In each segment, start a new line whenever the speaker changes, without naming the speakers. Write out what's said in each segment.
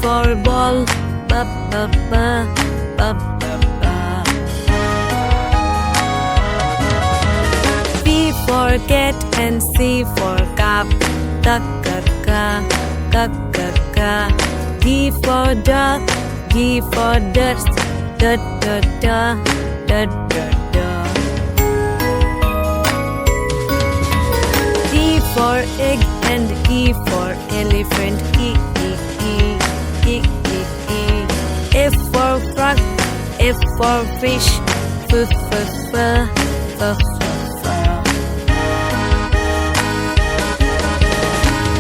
for ball, ba ba ba ba ba ba. C for cat and C for cup, ka ka ka ka ka ka. D for dog, D for dust, da da da da da da. E for egg and E for elephant, E E E E E E. F for frog, F for fish, F F F F F.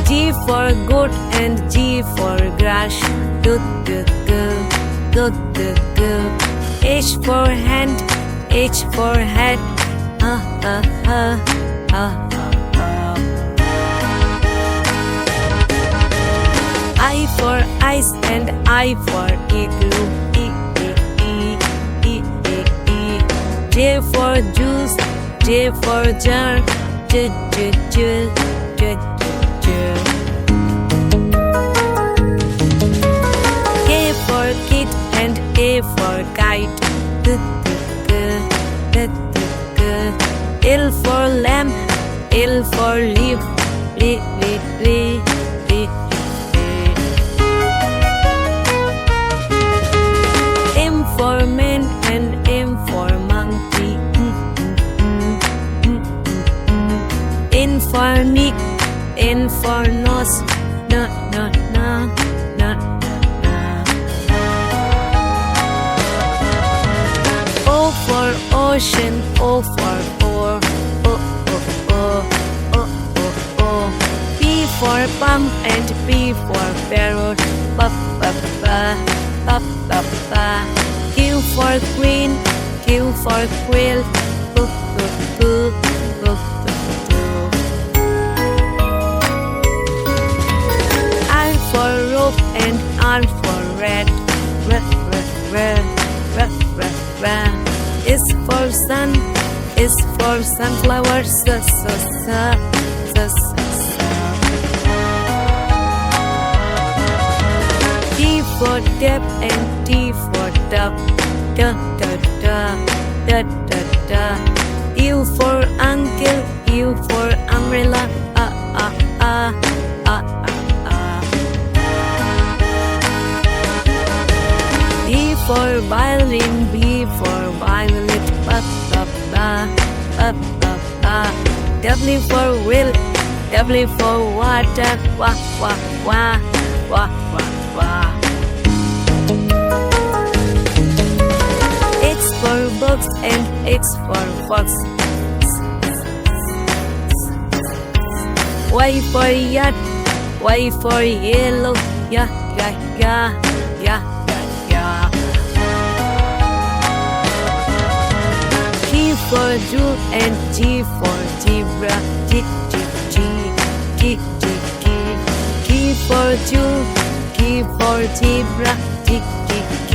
G for goat and G for grass, G G G G G G. H for hand, H for hat, ha ha ha ha. I for ice and I for igloo, E E E E E E. J for juice, J for jar, J J J J J. K for kit and A for kite, G G G G G. L for lamb, L for leaf, L L L L. M for man and M for monkey, N for Nick, N for nose, na na na na na. O for ocean, O for oar, O O O O O O. P for pump and P for parrot, pa pa pa pa pa pa. Q for queen, Q for quill, boo boo boo boo boo. R for rope and R for rat, r r r r r r. S for sun, S for sunflower, s s s s s. T for tap and T for tub, da da da da da da. U for uncle, U for umbrella, ah ah ah ah ah ah. V for violin, V for violet, ba ba ba ba ba ba. W for will, W for water, wah wah wah wah wah wah. X for box and X for fox. Y for yacht, Y for yellow, ya ya ya ya ya ya. G for Jew and G for zebra, G G G G G G. G for Jew, G for zebra, G G G.